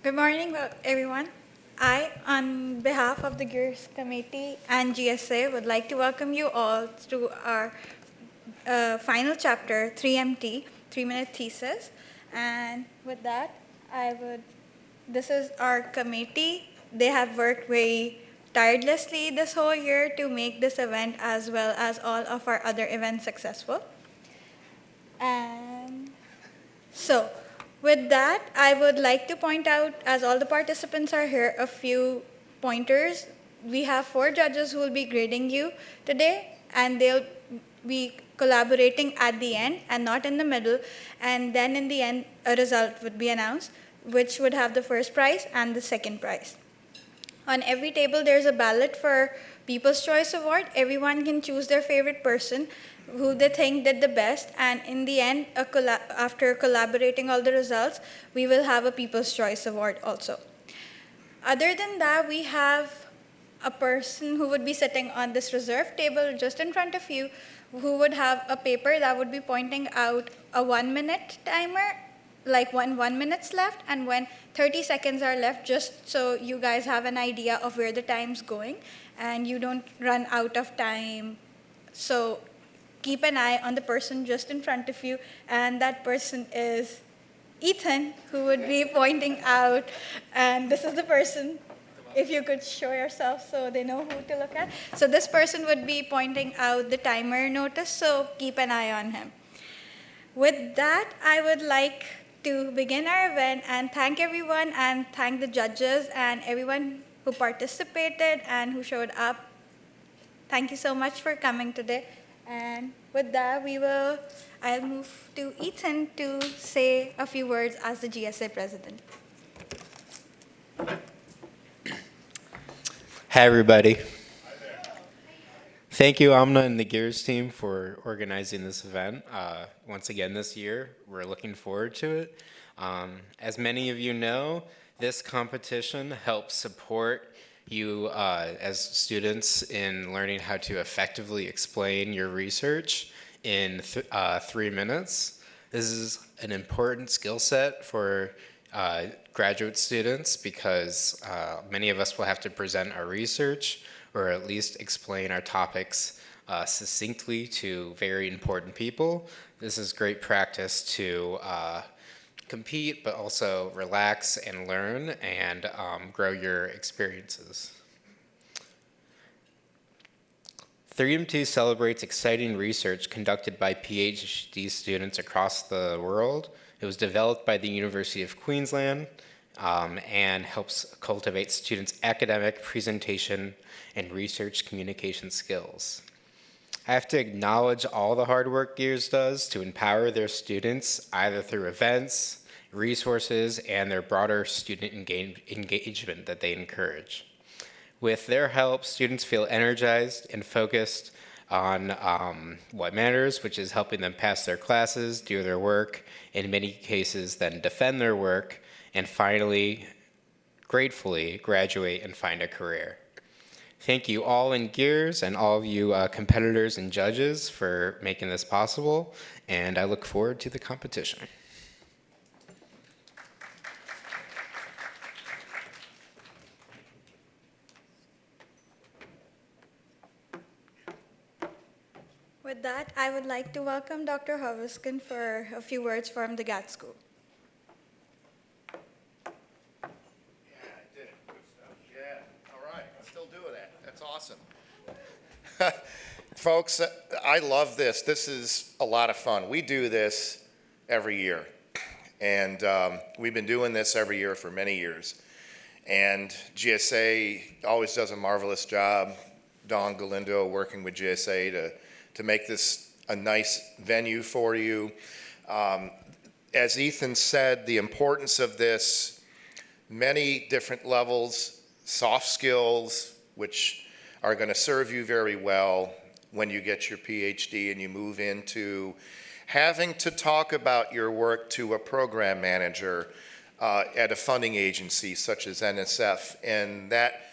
Good morning, everyone. I, on behalf of the Gears Committee and GSA, would like to welcome you all to our final chapter, 3MT, 3-minute thesis. And with that, this is our committee. They have worked very tirelessly this whole year to make this event as well as all of our other events successful. And so, with that, I would like to point out, as all the participants are here, a few pointers. We have 4 judges who will be grading you today, and they'll be collaborating at the end and not in the middle. And then in the end, a result would be announced, which would have the first prize and the second prize. On every table, there's a ballot for People's Choice Award. Everyone can choose their favorite person who they think did the best, and in the end, after collaborating all the results, we will have a People's Choice Award also. Other than that, we have a person who would be sitting on this reserve table just in front of you, who would have a paper that would be pointing out a 1-minute timer, like when 1 minute's left and when 30 seconds are left, just so you guys have an idea of where the time's going and you don't run out of time. So keep an eye on the person just in front of you, and that person is Ethan, who would be pointing out, and this is the person, if you could show yourself so they know who to look at. So this person would be pointing out the timer notice, so keep an eye on him. With that, I would like to begin our event and thank everyone and thank the judges and everyone who participated and who showed up. Thank you so much for coming today. And with that, I'll move to Ethan to say a few words as the GSA president. Hi, everybody. Thank you, Amina and the Gears team for organizing this event. Once again this year, we're looking forward to it. As many of you know, this competition helps support you as students in learning how to effectively explain your research in 3 minutes. This is an important skill set for graduate students because many of us will have to present our research or at least explain our topics succinctly to very important people. This is great practice to compete, but also relax and learn and grow your experiences. 3MT celebrates exciting research conducted by PhD students across the world. It was developed by the University of Queensland and helps cultivate students' academic, presentation, and research communication skills. I have to acknowledge all the hard work Gears does to empower their students, either through events, resources, and their broader student engagement that they encourage. With their help, students feel energized and focused on what matters, which is helping them pass their classes, do their work, in many cases then defend their work, and finally, gratefully, graduate and find a career. Thank you all in Gears and all of you competitors and judges for making this possible, and I look forward to the competition. With that, I would like to welcome Dr. Harvestkin for a few words from the GAT School. Yeah, I did. Good stuff. Yeah, all right. I'm still doing that. That's awesome. Folks, I love this. This is a lot of fun. We do this every year. And we've been doing this every year for many years. And GSA always does a marvelous job. Dawn Galindo working with GSA to make this a nice venue for you. As Ethan said, the importance of this, many different levels, soft skills, which are going to serve you very well when you get your PhD and you move into having to talk about your work to a program manager at a funding agency such as NSF, and that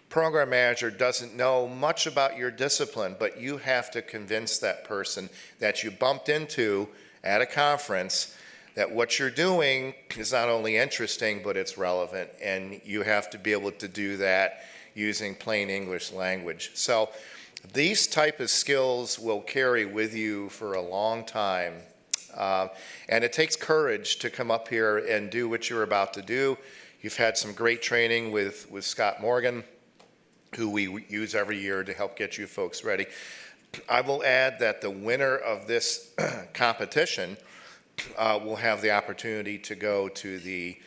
program manager doesn't know much about your discipline, but you have to convince that person that you bumped into at a conference that what you're doing is not only interesting, but it's relevant, and you have to be able to do that using plain English language. So these type of skills will carry with you for a long time, and it takes courage to come up here and do what you're about to do. You've had some great training with Scott Morgan, who we use every year to help get you folks ready. I will add that the winner of this competition will have the opportunity to go to the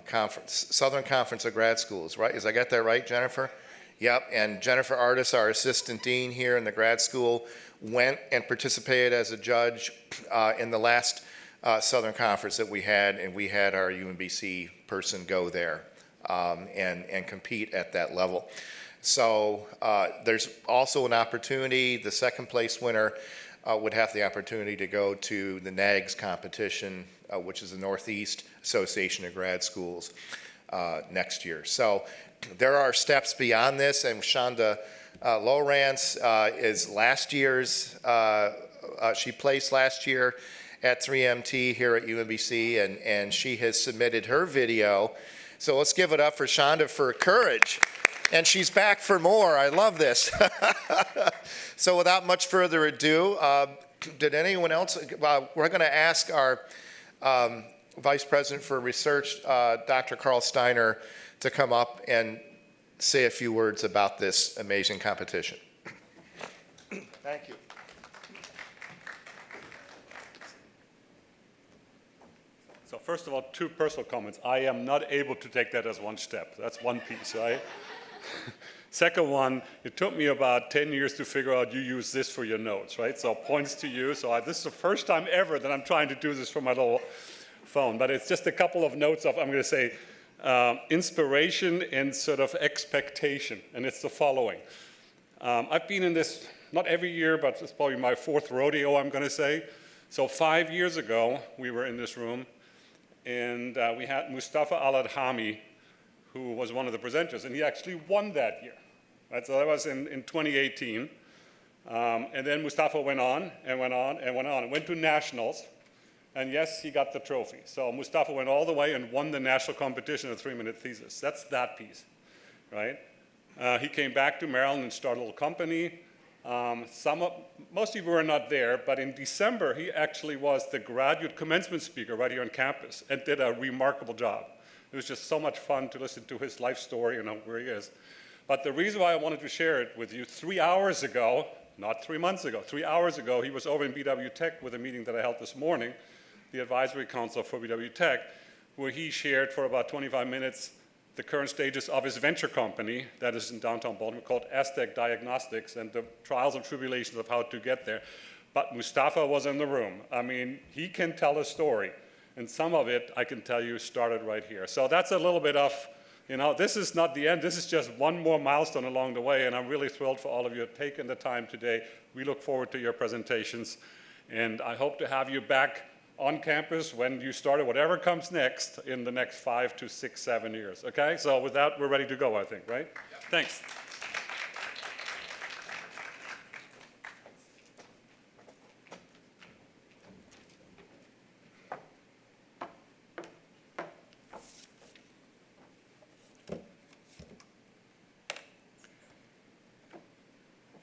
conference, Southern Conference of Grad Schools, right? I got that right, Jennifer? Yep, and Jennifer Artis, our assistant dean here in the grad school, went and participated as a judge in the last Southern Conference that we had, and we had our UMBC person go there and compete at that level. So there's also an opportunity, the second place winner would have the opportunity to go to the NAGS competition, which is the Northeast Association of Grad Schools, next year. So there are steps beyond this, and Shonda Lowrance is last year's, she placed last year at 3MT here at UMBC, and she has submitted her video. So let's give it up for Shonda for courage. And she's back for more. I love this. So without much further ado, did anyone else, we're going to ask our Vice President for Research, Dr. Carl Steiner, to come up and say a few words about this amazing competition. Thank you. So first of all, two personal comments. I am not able to take that as one step. That's one piece, right? Second one, it took me about 10 years to figure out you use this for your notes, right? So points to you. So this is the first time ever that I'm trying to do this from my little phone. But it's just a couple of notes of, I'm going to say, inspiration and sort of expectation. And it's the following. I've been in this, not every year, but it's probably my fourth rodeo, I'm going to say. So 5 years ago, we were in this room, and we had Mustafa Al-Adhami, who was one of the presenters, and he actually won that year. Right? So that was in 2018. And then Mustafa went on and went on and went on and went to nationals. And yes, he got the trophy. So Mustafa went all the way and won the national competition of 3-minute thesis. That's that piece, right? He came back to Maryland and started a little company. Most of you were not there, but in December, he actually was the graduate commencement speaker right here on campus and did a remarkable job. It was just so much fun to listen to his life story and where he is. But the reason why I wanted to share it with you, 3 hours ago, not 3 months ago, 3 hours ago, he was over in BW Tech with a meeting that I held this morning, the Advisory Council for BW Tech, where he shared for about 25 minutes the current status of his venture company that is in downtown Baltimore called Aztec Diagnostics and the trials and tribulations of how to get there. But Mustafa was in the room. I mean, he can tell a story. And some of it, I can tell you, started right here. So that's a little bit of, this is not the end. This is just one more milestone along the way. And I'm really thrilled for all of you who have taken the time today. We look forward to your presentations. And I hope to have you back on campus when you start whatever comes next in the next 5 to 6, 7 years. Okay? So with that, we're ready to go, I think, right? Yep. Thanks.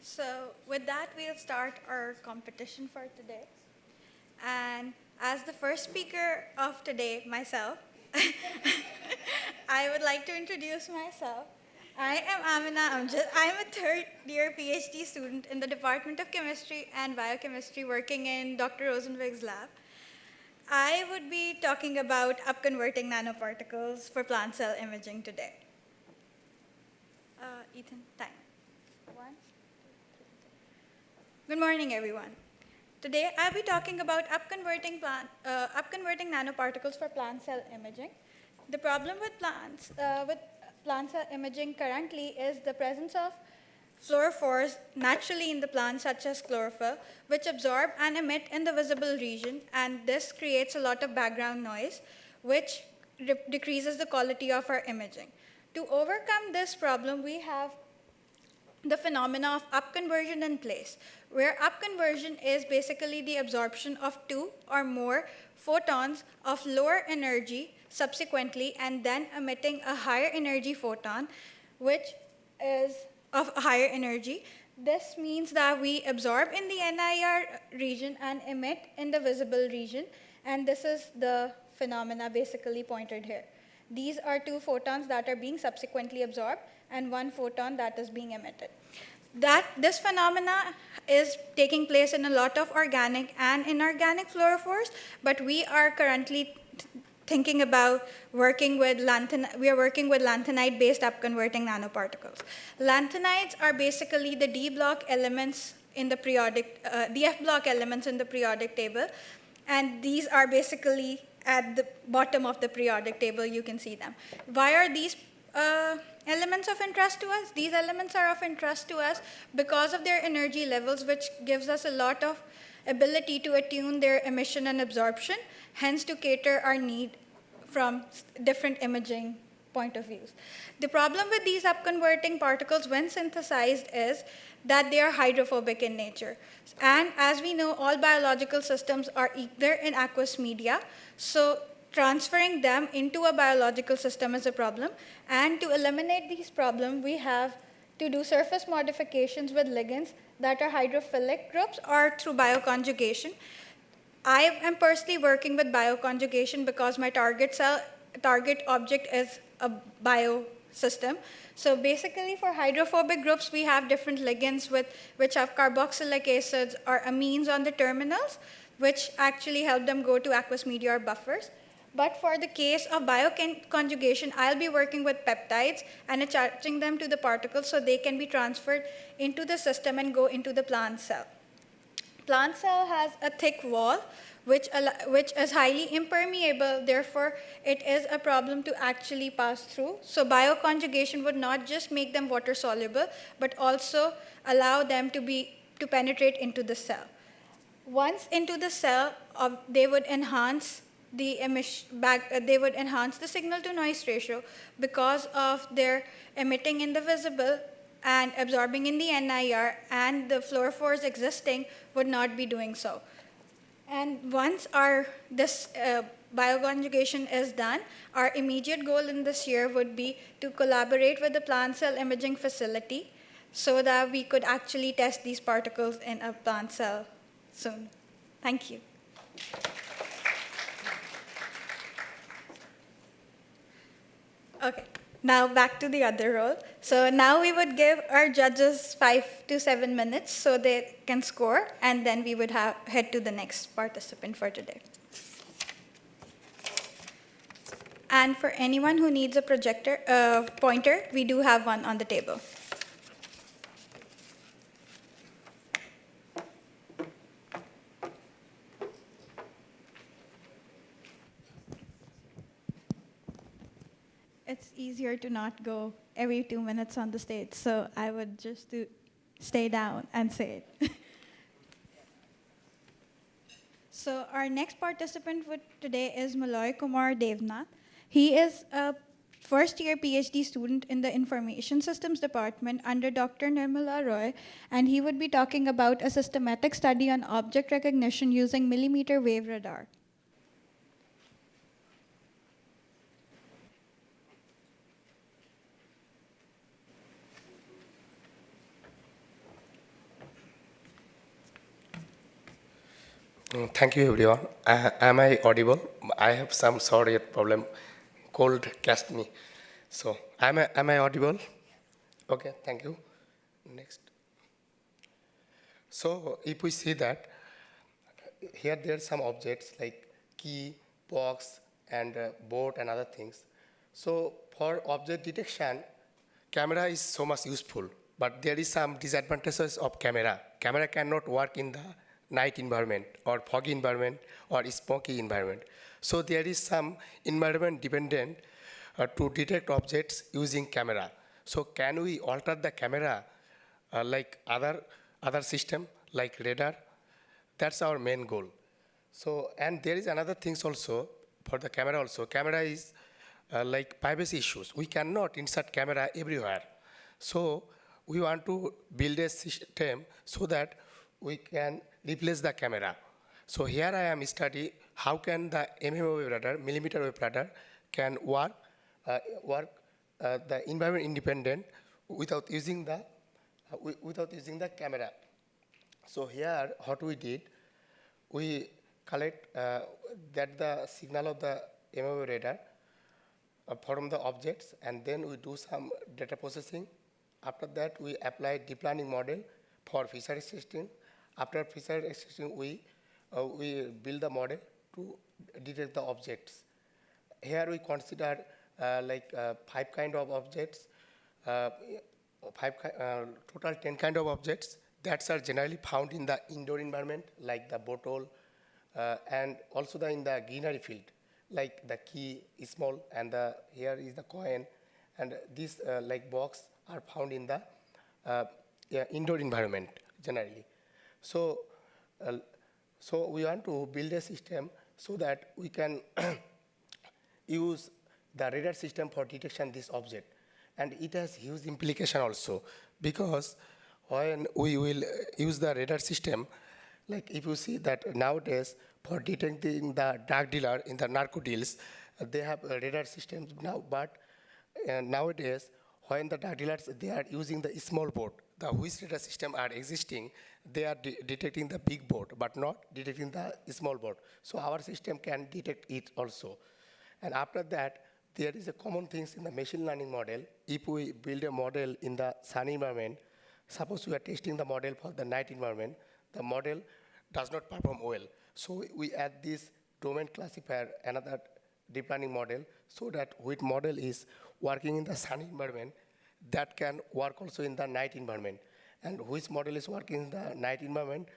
So with that, we'll start our competition for today. And as the first speaker of today, myself, I would like to introduce myself. I am Amina. I'm a third-year PhD student in the Department of Chemistry and Biochemistry working in Dr. Rosenwig's lab. I would be talking about upconverting nanoparticles for plant cell imaging today. Ethan, time. 1, 2, 3. Good morning, everyone. Today, I'll be talking about upconverting nanoparticles for plant cell imaging. The problem with plant cell imaging currently is the presence of fluorophores naturally in the plant, such as chlorophyll, which absorb and emit in the visible region, and this creates a lot of background noise, which decreases the quality of our imaging. To overcome this problem, we have the phenomena of upconversion in place, where upconversion is basically the absorption of 2 or more photons of lower energy subsequently, and then emitting a higher energy photon, which is of higher energy. This means that we absorb in the NIR region and emit in the visible region, and this is the phenomena basically pointed here. These are two photons that are being subsequently absorbed and one photon that is being emitted. This phenomena is taking place in a lot of organic and inorganic fluorophores, but we are currently thinking about working with lanthanide-based upconverting nanoparticles. Lanthanides are basically the D block elements in the periodic, the F block elements in the periodic table, and these are basically at the bottom of the periodic table. You can see them. Why are these elements of interest to us? These elements are of interest to us because of their energy levels, which gives us a lot of ability to attune their emission and absorption, hence to cater our need from different imaging point of views. The problem with these upconverting particles when synthesized is that they are hydrophobic in nature. And as we know, all biological systems are either in aqueous media, so transferring them into a biological system is a problem. And to eliminate these problems, we have to do surface modifications with ligands that are hydrophilic groups or through bioconjugation. I am personally working with bioconjugation because my target object is a biosystem. So basically for hydrophobic groups, we have different ligands which have carboxylic acids or amines on the terminals, which actually help them go to aqueous media or buffers. But for the case of bioconjugation, I'll be working with peptides and attaching them to the particles so they can be transferred into the system and go into the plant cell. Plant cell has a thick wall, which is highly impermeable. Therefore, it is a problem to actually pass through. So bioconjugation would not just make them water soluble, but also allow them to penetrate into the cell. Once into the cell, they would enhance the signal to noise ratio because of their emitting in the visible and absorbing in the NIR, and the fluorophores existing would not be doing so. And once this bioconjugation is done, our immediate goal in this year would be to collaborate with the plant cell imaging facility so that we could actually test these particles in a plant cell soon. Thank you. Okay. Now back to the other role. So now we would give our judges 5 to 7 minutes so they can score, and then we would head to the next participant for today. And for anyone who needs a pointer, we do have one on the table. It's easier to not go every 2 minutes on the stage, so I would just stay down and say it. So our next participant for today is Malloy Kumar Devnath. He is a first-year PhD student in the Information Systems Department under Dr. Nirmala Roy, and he would be talking about a systematic study on object recognition using millimeter wave radar. Thank you, everyone. Am I audible? I have some sorry problem. Cold cast me. So, am I audible? Okay, thank you. Next. So, if we see that, here there are some objects like key, box, and board and other things. So, for object detection, camera is so much useful, but there is some disadvantages of camera. Camera cannot work in the night environment or foggy environment or smoky environment. So there is some environment dependent to detect objects using camera. So can we alter the camera like other system like radar? That's our main goal. So, and there is another things also for the camera also. Camera is like privacy issues. We cannot insert camera everywhere. So we want to build a system so that we can replace the camera. So here I am study how can the wave radar, millimeter wave radar, can work the environment independent without using the camera. So here, what we did, we collect get the signal of the wave radar from the objects, and then we do some data processing. After that, we apply deep learning model for feature extracting. After feature extracting, we build the model to detect the objects. Here we consider 5 kind of objects, total 10 kind of objects that are generally found in the indoor environment, like the bottle, and also in the greenery field, like the key is small, and here is the coin, and these like box are found in the indoor environment generally. So, so we want to build a system so that we can use the radar system for detection of this object. And it has huge implication also, because when we will use the radar system, like if you see that nowadays for detecting the drug dealer in the narco deals, they have radar systems now, but nowadays when the drug dealers, they are using the small boat, the which radar system are existing, they are detecting the big boat, but not detecting the small boat. So our system can detect it also. And after that, there is a common things in the machine learning model. If we build a model in the sun environment, suppose we are testing the model for the night environment, the model does not perform well. So we add this domain classifier, another deep learning model, so that which model is working in the sun environment, that can work also in the night environment. And which model is working in the night environment,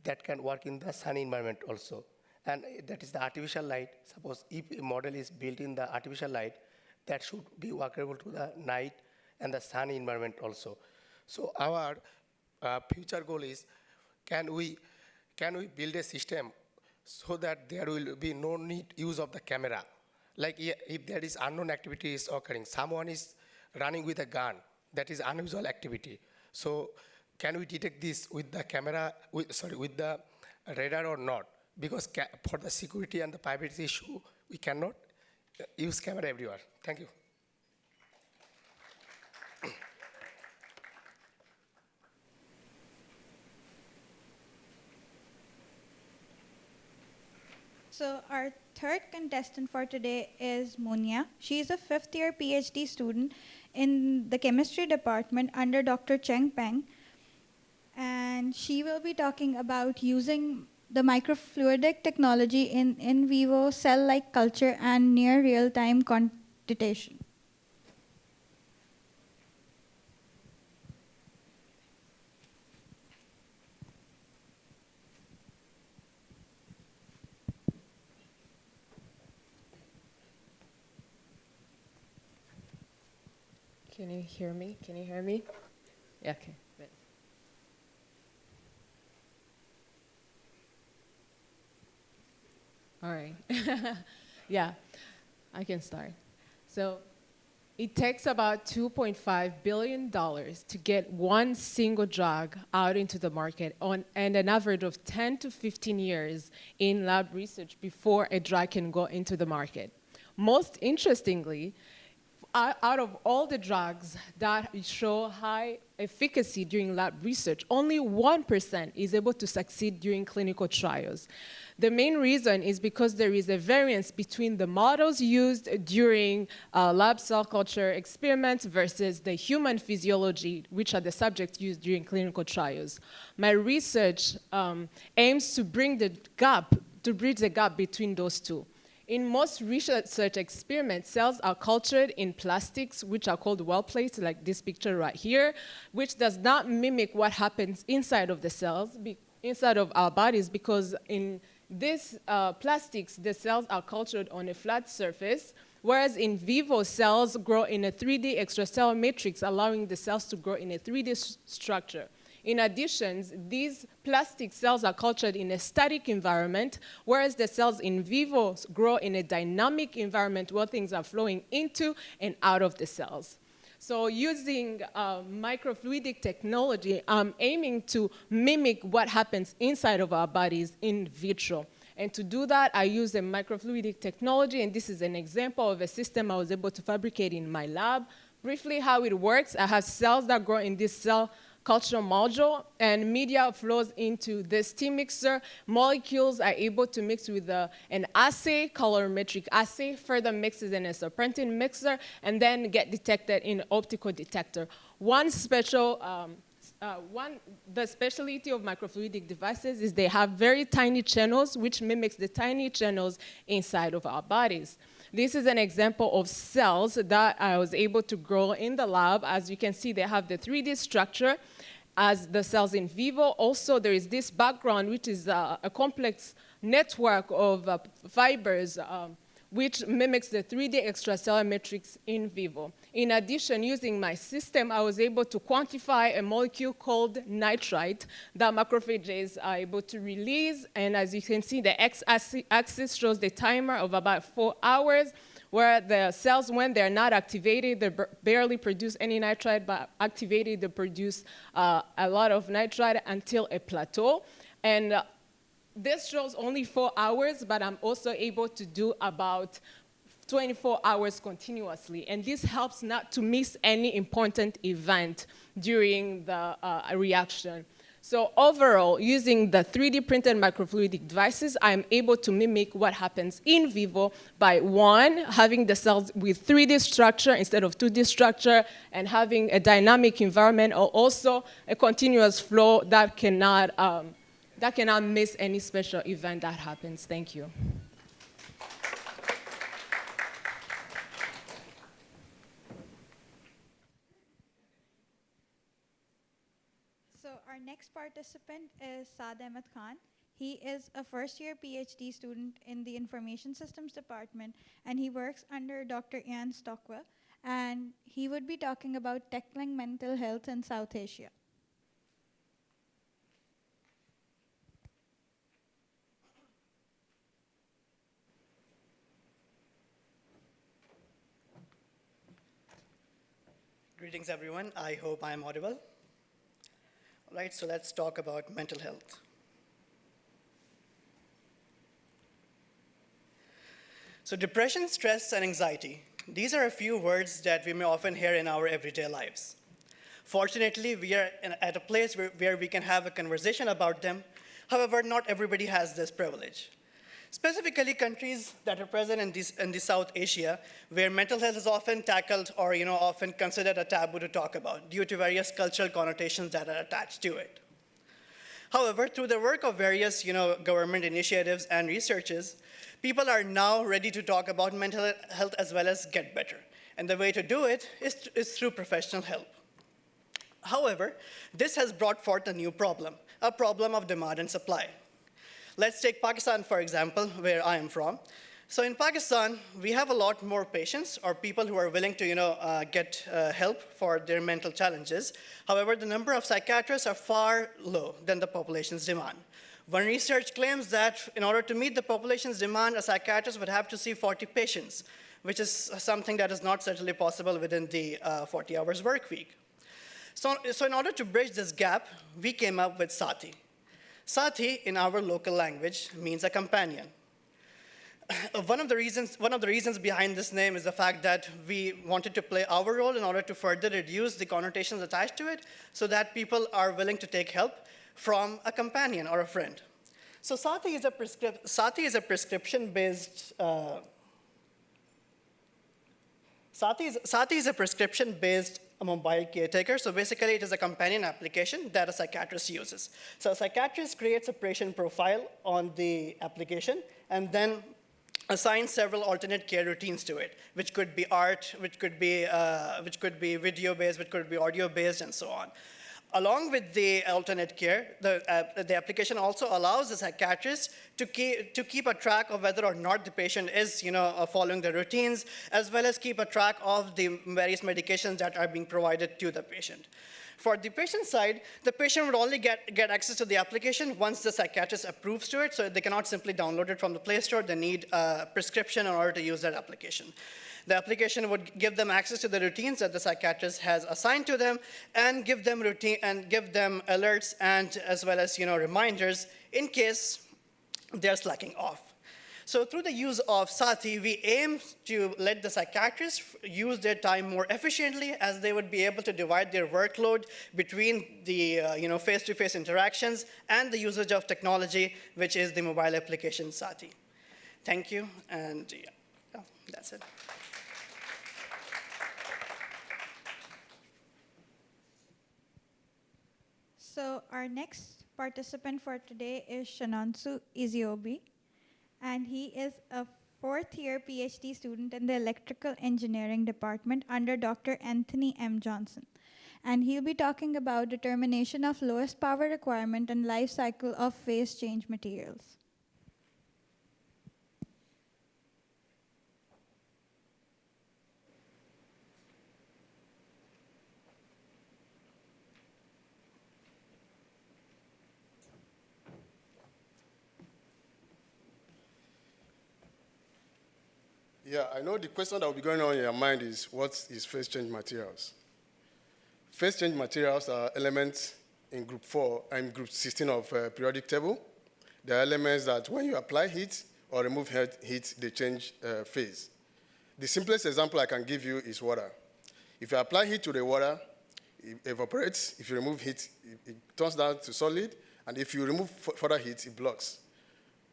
that can work in the sun environment also. And that is the artificial light. Suppose if a model is built in the artificial light, that should be workable to the night and the sun environment also. So our future goal is, can we build a system so that there will be no need use of the camera? Like if there is unknown activity is occurring, someone is running with a gun, that is unusual activity. So can we detect this with the camera, with the radar or not? Because for the security and the privacy issue, we cannot use camera everywhere. Thank you. So our third contestant for today is Munya. She is a fifth-year PhD student in the chemistry department under Dr. Cheng Peng. And she will be talking about using the microfluidic technology in vivo cell-like culture and near real-time quantitation. Can you hear me? Can you hear me? Yeah, okay. Good. All right. Yeah, I can start. So it takes about $2.5 billion to get one single drug out into the market and an average of 10 to 15 years in lab research before a drug can go into the market. Most interestingly, out of all the drugs that show high efficacy during lab research, only 1% is able to succeed during clinical trials. The main reason is because there is a variance between the models used during lab cell culture experiments versus the human physiology, which are the subjects used during clinical trials. My research aims to bridge the gap between those two. In most research experiments, cells are cultured in plastics, which are called well plates, like this picture right here, which does not mimic what happens inside of the cells, inside of our bodies, because in these plastics, the cells are cultured on a flat surface, whereas in vivo, cells grow in a 3D extracellular matrix, allowing the cells to grow in a 3D structure. In addition, these plastic cells are cultured in a static environment, whereas the cells in vivo grow in a dynamic environment where things are flowing into and out of the cells. So using microfluidic technology, I'm aiming to mimic what happens inside of our bodies in vitro. And to do that, I used a microfluidic technology, and this is an example of a system I was able to fabricate in my lab. Briefly, how it works, I have cells that grow in this cell culture module, and media flows into this steam mixer. Molecules are able to mix with an assay, colorimetric assay, further mixes in a serpentine mixer, and then get detected in an optical detector. The specialty of microfluidic devices is they have very tiny channels, which mimics the tiny channels inside of our bodies. This is an example of cells that I was able to grow in the lab. As you can see, they have the 3D structure as the cells in vivo. Also, there is this background, which is a complex network of fibers, which mimics the 3D extracellular matrix in vivo. In addition, using my system, I was able to quantify a molecule called nitrite that macrophages are able to release. And as you can see, the x-axis shows the timer of about 4 hours, where the cells, when they're not activated, they barely produce any nitrite, but activated, they produce a lot of nitrite until a plateau. And this shows only 4 hours, but I'm also able to do about 24 hours continuously. And this helps not to miss any important event during the reaction. So overall, using the 3D printed microfluidic devices, I'm able to mimic what happens in vivo by, one, having the cells with 3D structure instead of 2D structure, and having a dynamic environment, or also a continuous flow that cannot miss any special event that happens. Thank you. So our next participant is Saad Ahmed Khan. He is a first-year PhD student in the Information Systems Department, and he works under Dr. Ian Stockwell, and he would be talking about tackling mental health in South Asia. Greetings, everyone. I hope I'm audible. All right, so let's talk about mental health. So depression, stress, and anxiety. These are a few words that we may often hear in our everyday lives. Fortunately, we are at a place where we can have a conversation about them. However, not everybody has this privilege. Specifically, countries that are present in South Asia, where mental health is often tackled or often considered a taboo to talk about due to various cultural connotations that are attached to it. However, through the work of various government initiatives and researches, people are now ready to talk about mental health as well as get better. And the way to do it is through professional help. However, this has brought forth a new problem, a problem of demand and supply. Let's take Pakistan, for example, where I am from. So in Pakistan, we have a lot more patients or people who are willing to get help for their mental challenges. However, the number of psychiatrists are far low than the population's demand. One research claims that in order to meet the population's demand, a psychiatrist would have to see 40 patients, which is something that is not certainly possible within the 40 hours work week. So in order to bridge this gap, we came up with Sati. Sati, in our local language, means a companion. One of the reasons behind this name is the fact that we wanted to play our role in order to further reduce the connotations attached to it, so that people are willing to take help from a companion or a friend. So Sati is a prescription-based a mobile caretaker. So basically, it is a companion application that a psychiatrist uses. So a psychiatrist creates a patient profile on the application and then assigns several alternate care routines to it, which could be art, which could be video-based, which could be audio-based, and so on. Along with the alternate care, the application also allows the psychiatrist to keep a track of whether or not the patient is following the routines, as well as keep a track of the various medications that are being provided to the patient. For the patient side, the patient would only get access to the application once the psychiatrist approves to it, so they cannot simply download it from the Play Store. They need a prescription in order to use that application. The application would give them access to the routines that the psychiatrist has assigned to them, and give them alerts, and as well as reminders in case they're slacking off. So through the use of Sati, we aim to let the psychiatrists use their time more efficiently, as they would be able to divide their workload between the face-to-face interactions and the usage of technology, which is the mobile application Sati. Thank you, and yeah, that's it. So our next participant for today is Shanonsu Iziobi, and he is a fourth-year PhD student in the Electrical Engineering Department under Dr. Anthony M. Johnson. And he'll be talking about determination of lowest power requirement and life cycle of phase change materials. Yeah, I know the question that will be going on in your mind is, what is phase change materials? Phase change materials are elements in group 4 and group 16 of periodic table. They are elements that when you apply heat or remove heat, they change phase. The simplest example I can give you is water. If you apply heat to the water, it evaporates. If you remove heat, it turns down to solid. And if you remove further heat, it blocks.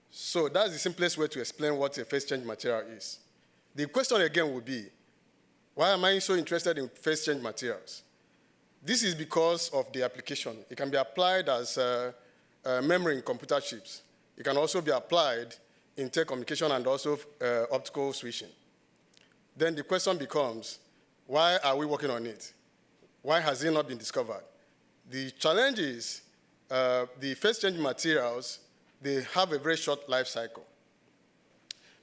So that's the simplest way to explain what a phase change material is. The question again would be, why am I so interested in phase change materials? This is because of the application. It can be applied as memory in computer chips. It can also be applied in telecommunication and also optical switching. Then the question becomes, why are we working on it? Why has it not been discovered? The challenge is the phase change materials, they have a very short life cycle.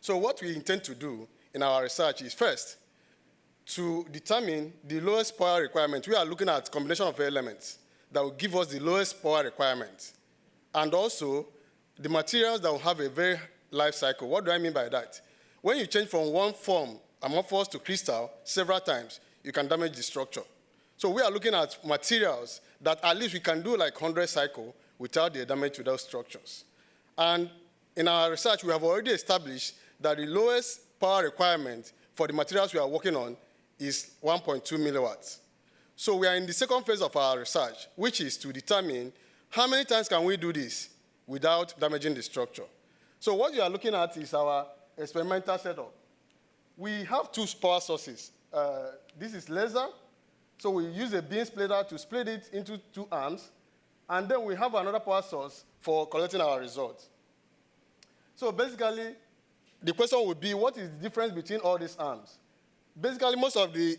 So what we intend to do in our research is first, to determine the lowest power requirement. We are looking at combination of elements that will give us the lowest power requirement. And also, the materials that will have a very life cycle. What do I mean by that? When you change from one form, amorphous to crystal, several times, you can damage the structure. So we are looking at materials that at least we can do like 100 cycles without the damage to those structures. And in our research, we have already established that the lowest power requirement for the materials we are working on is 1.2 milliwatts. So we are in the second phase of our research, which is to determine how many times can we do this without damaging the structure. So what you are looking at is our experimental setup. We have two power sources. This is laser. So we use a beam splitter to split it into 2 arms. And then we have another power source for collecting our results. So basically, the question would be, what is the difference between all these arms? Basically, most of the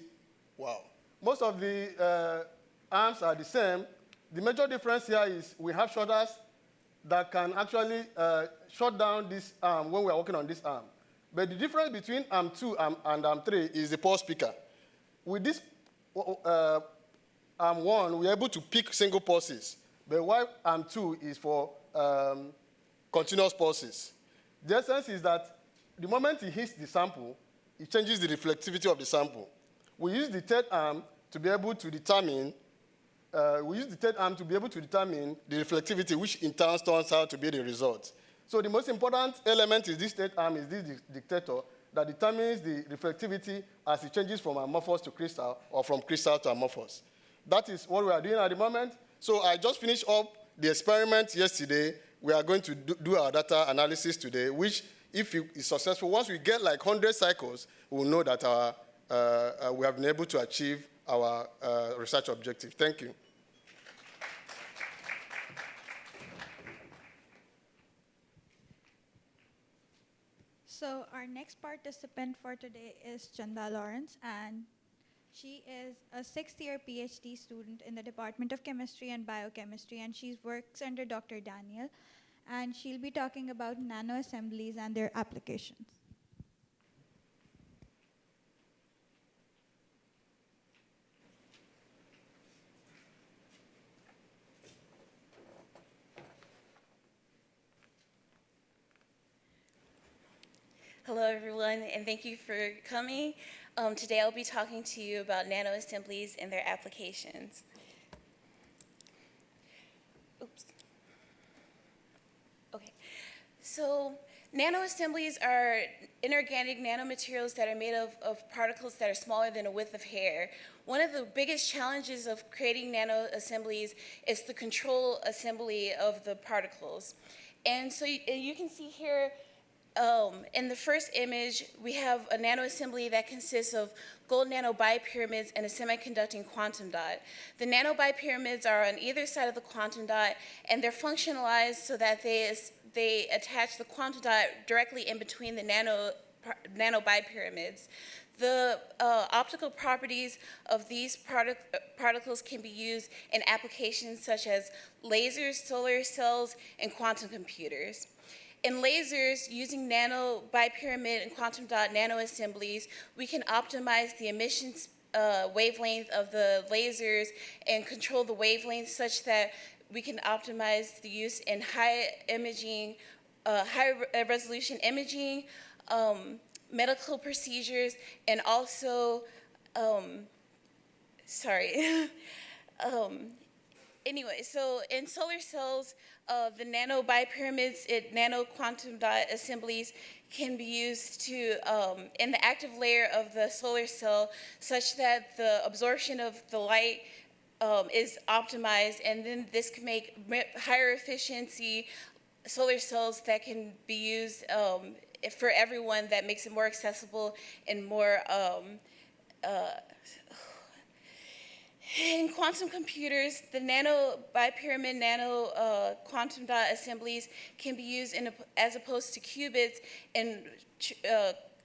arms are the same. The major difference here is we have shutters that can actually shut down this arm when we are working on this arm. But the difference between arm 2 and arm 3 is the pulse picker. With this arm 1, we are able to pick single pulses, but while arm 2 is for continuous pulses. The essence is that the moment it hits the sample, it changes the reflectivity of the sample. We use the third arm to be able to determine the reflectivity, which in turn turns out to be the result. So the most important element is this third arm, is this dictator that determines the reflectivity as it changes from amorphous to crystal or from crystal to amorphous. That is what we are doing at the moment. So I just finished up the experiment yesterday. We are going to do our data analysis today, which, if it is successful, once we get like 100 cycles, we will know that we have been able to achieve our research objective. Thank you. So our next participant for today is Chanda Lawrence, and she is a 6th-year PhD student in the Department of Chemistry and Biochemistry, and she works under Dr. Daniel, and she'll be talking about nanoassemblies and their applications. Hello, everyone, and thank you for coming. Today I'll be talking to you about nanoassemblies and their applications. Oops. Okay. So nanoassemblies are inorganic nanomaterials that are made of particles that are smaller than a width of hair. One of the biggest challenges of creating nanoassemblies is the control assembly of the particles. And so you can see here in the first image, we have a nanoassembly that consists of gold nanobipyramids and a semiconducting quantum dot. The nanobipyramids are on either side of the quantum dot, and they're functionalized so that they attach the quantum dot directly in between the nanobipyramids. The optical properties of these particles can be used in applications such as lasers, solar cells, and quantum computers. In lasers, using nanobipyramid and quantum dot nanoassemblies, we can optimize the emissions wavelength of the lasers and control the wavelength such that we can optimize the use in high resolution imaging, medical procedures, and also, anyway, so in solar cells, the nanobipyramids and nano-quantum dot assemblies can be used to, in the active layer of the solar cell, such that the absorption of the light is optimized, and then this can make higher efficiency solar cells that can be used for everyone, that makes it more accessible and more in quantum computers, the nanobipyramid quantum dot assemblies can be used as opposed to qubits in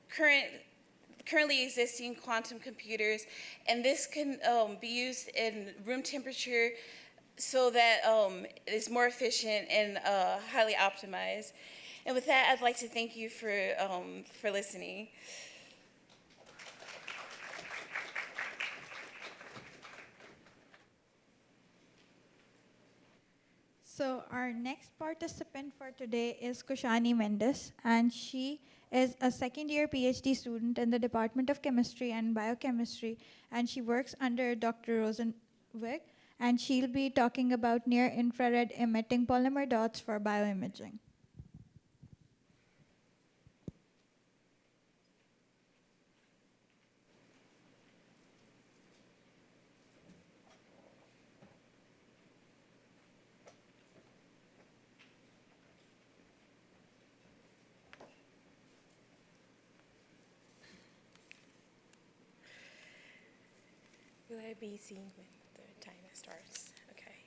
currently existing quantum computers, and this can be used in room temperature so that it's more efficient and highly optimized. And with that, I'd like to thank you for listening. So our next participant for today is Kushani Mendes, and she is a second-year PhD student in the Department of Chemistry and Biochemistry, and she works under Dr. Rosenwig, and she'll be talking about near-infrared emitting polymer dots for bioimaging. Will I be seen when the timer starts? Okay.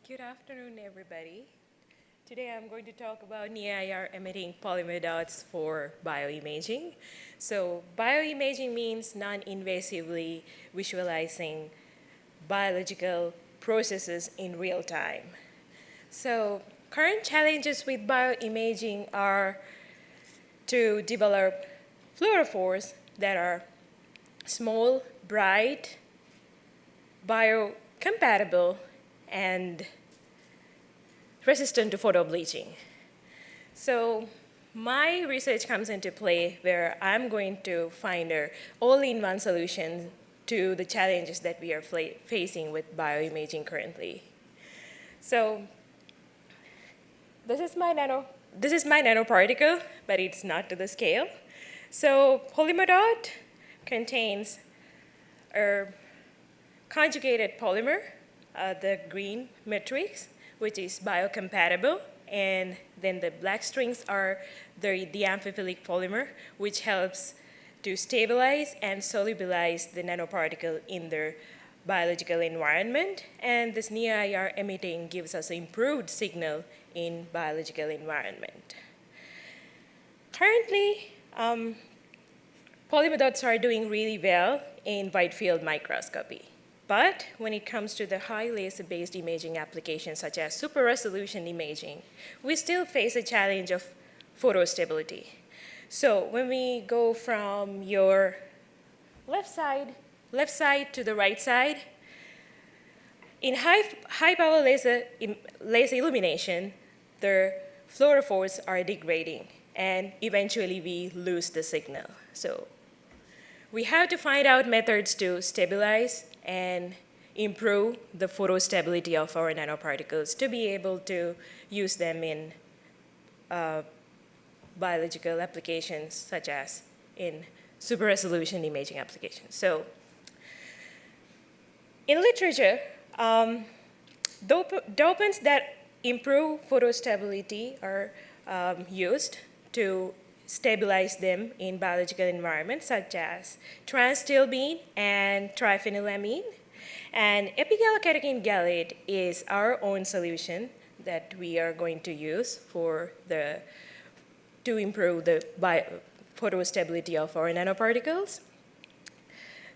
Good afternoon, everybody. Today I'm going to talk about near-IR emitting polymer dots for bioimaging. So bioimaging means non-invasively visualizing biological processes in real time. So current challenges with bioimaging are to develop fluorophores that are small, bright, biocompatible, and resistant to photobleaching. So my research comes into play where I'm going to find an all-in-one solution to the challenges that we are facing with bioimaging currently. So this is my nanoparticle, but it's not to the scale. So polymer dot contains a conjugated polymer, the green matrix, which is biocompatible, and then the black strings are the amphiphilic polymer, which helps to stabilize and solubilize the nanoparticle in their biological environment, and this near-IR emitting gives us an improved signal in biological environment. Currently, polymer dots are doing really well in wide field microscopy. But when it comes to the high laser-based imaging applications such as super resolution imaging, we still face a challenge of photostability. So when we go from your left side to the right side, in high power laser illumination, the fluorophores are degrading, and eventually we lose the signal. So we have to find out methods to stabilize and improve the photostability of our nanoparticles to be able to use them in biological applications, such as in super resolution imaging applications. So in literature, dopants that improve photostability are used to stabilize them in biological environments, such as transtylbene and triphenylamine. And epigallocatechin gallate is our own solution that we are going to use to improve the photostability of our nanoparticles.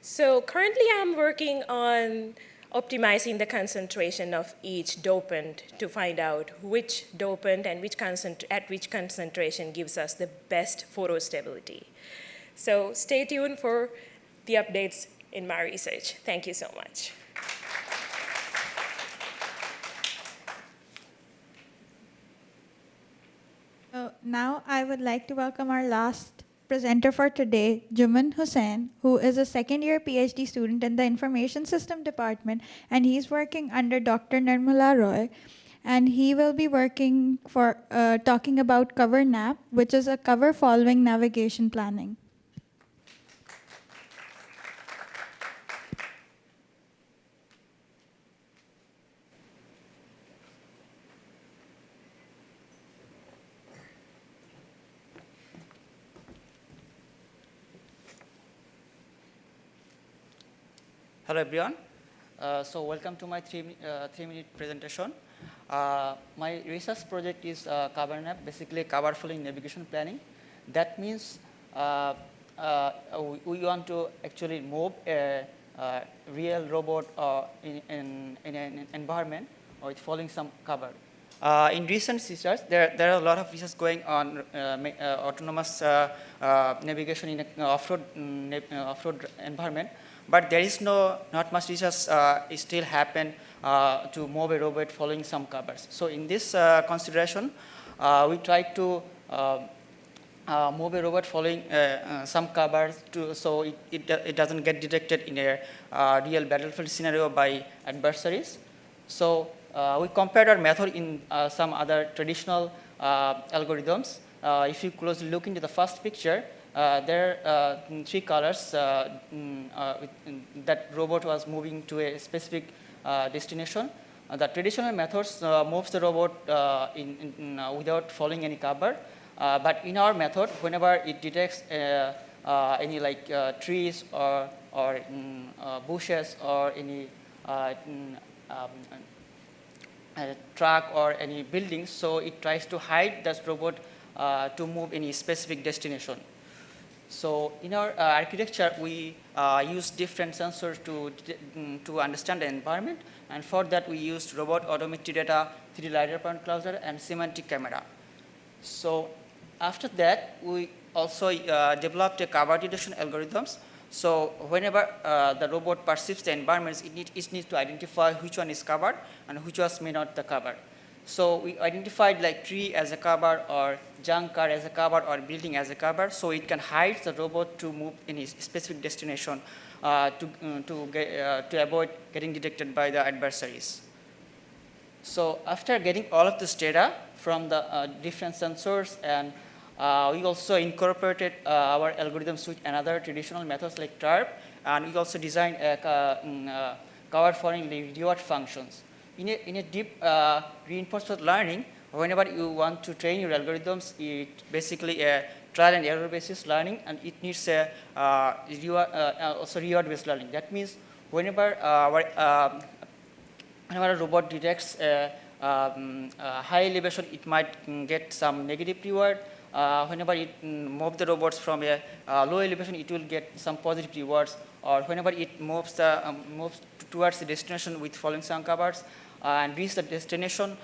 So currently I'm working on optimizing the concentration of each dopant to find out which dopant and at which concentration gives us the best photostability. So stay tuned for the updates in my research. Thank you so much. So now I would like to welcome our last presenter for today, Juman Hussain, who is a second-year PhD student in the Information System Department, and he's working under Dr. Nirmala Roy. And he will be working for talking about cover NAP, which is a cover following navigation planning. Hello everyone. So welcome to my three-minute presentation. My research project is cover NAP, basically cover following navigation planning. That means we want to actually move a real robot in an environment with following some cover. In recent research, there are a lot of research going on autonomous navigation in an off-road environment. But there is not much research still happen to move a robot following some covers. So in this consideration, we try to move a robot following some covers so it doesn't get detected in a real battlefield scenario by adversaries. So we compared our method in some other traditional algorithms. If you closely look into the first picture, there are three colors that robot was moving to a specific destination. The traditional methods moves the robot without following any cover. But in our method, whenever it detects any trees or bushes or any truck or any buildings, so it tries to hide that robot to move any specific destination. So in our architecture, we use different sensors to understand the environment, and for that we used robot odometry data, 3D LiDAR point closure, and semantic camera. So after that, we also developed a cover detection algorithms. So whenever the robot perceives the environments, it needs to identify which one is covered and which was may not the cover. So we identified like tree as a cover or junk car as a cover or building as a cover, so it can hide the robot to move in a specific destination to avoid getting detected by the adversaries. So after getting all of this data from the different sensors, and we also incorporated our algorithms with another traditional methods like TERP, and we also designed cover following reward functions. In a deep reinforcement learning, whenever you want to train your algorithms, it basically a trial and error basis learning, and it needs a also reward based learning. That means whenever a robot detects a high elevation, it might get some negative reward. Whenever it moves the robots from a low elevation, it will get some positive rewards. Or whenever it moves towards the destination with following some covers and reach the destination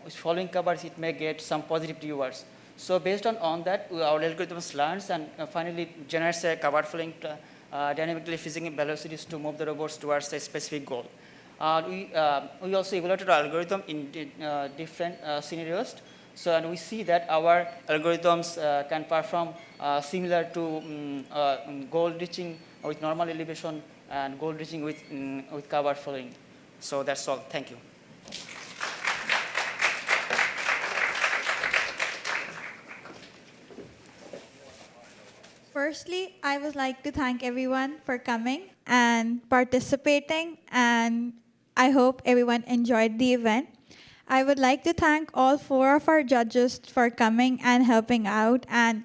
with following covers, it may get some positive rewards. So based on that, our algorithms learns and finally generates a cover following dynamically physical velocities to move the robots towards a specific goal. We also evaluated our algorithm in different scenarios. So, and we see that our algorithms can perform similar to goal reaching with normal elevation and goal reaching with cover following. So that's all. Thank you. firstly, I would like to thank everyone for coming and participating, and I hope everyone enjoyed the event. I would like to thank all 4 of our judges for coming and helping out and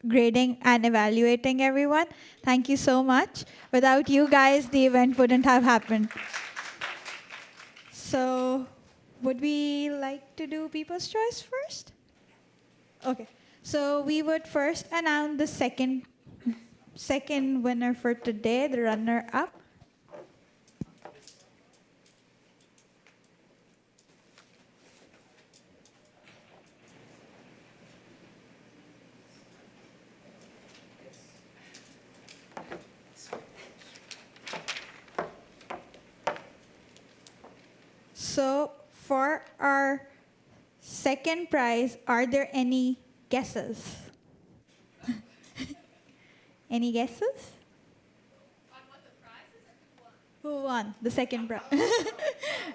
grading and evaluating everyone. Thank you so much. Without you guys, the event wouldn't have happened. So, would we like to do People's Choice first? Okay. So we would first announce the second winner for today, the runner-up. So for our second prize, are there any guesses? Any guesses? On what the prize is? Who won the second prize?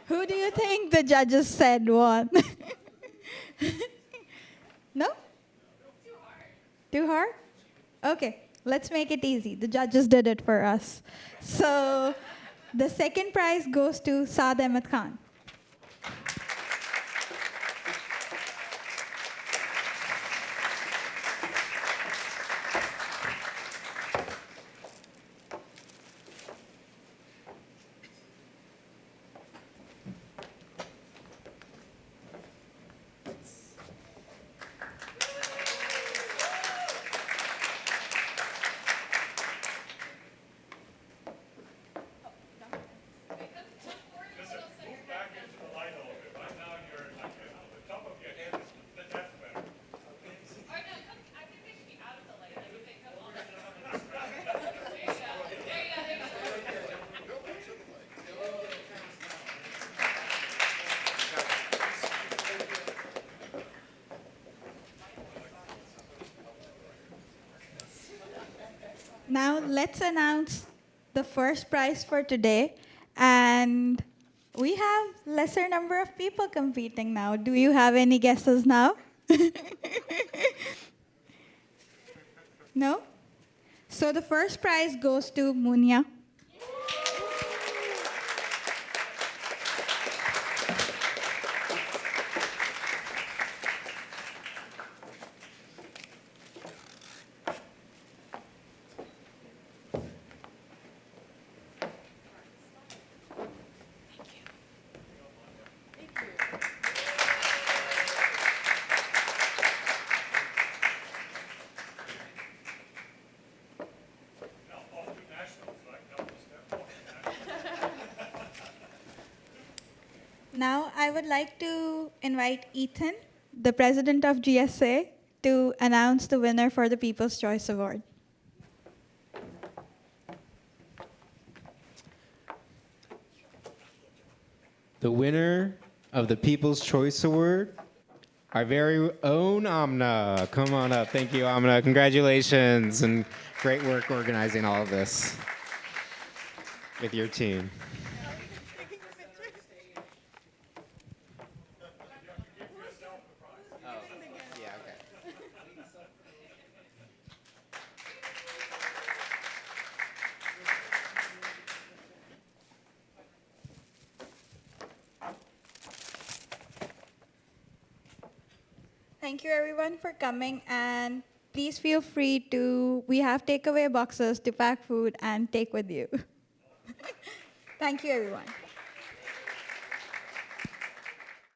Who do you think the judges said won? No? Too hard. Too hard? Okay, let's make it easy. The judges did it for us. So the second prize goes to Saad Ahmed Khan. Now let's announce the first prize for today. And we have lesser number of people competing now. Do you have any guesses now? No? So the first prize goes to Munya. Now, I would like to invite Ethan, the president of GSA, to announce the winner for the People's Choice Award. The winner of the People's Choice Award, our very own Amina. Come on up. Thank you, Amina. Congratulations, and great work organizing all of this with your team. Thank you everyone for coming, and please feel free to, we have takeaway boxes to pack food and take with you. Thank you everyone.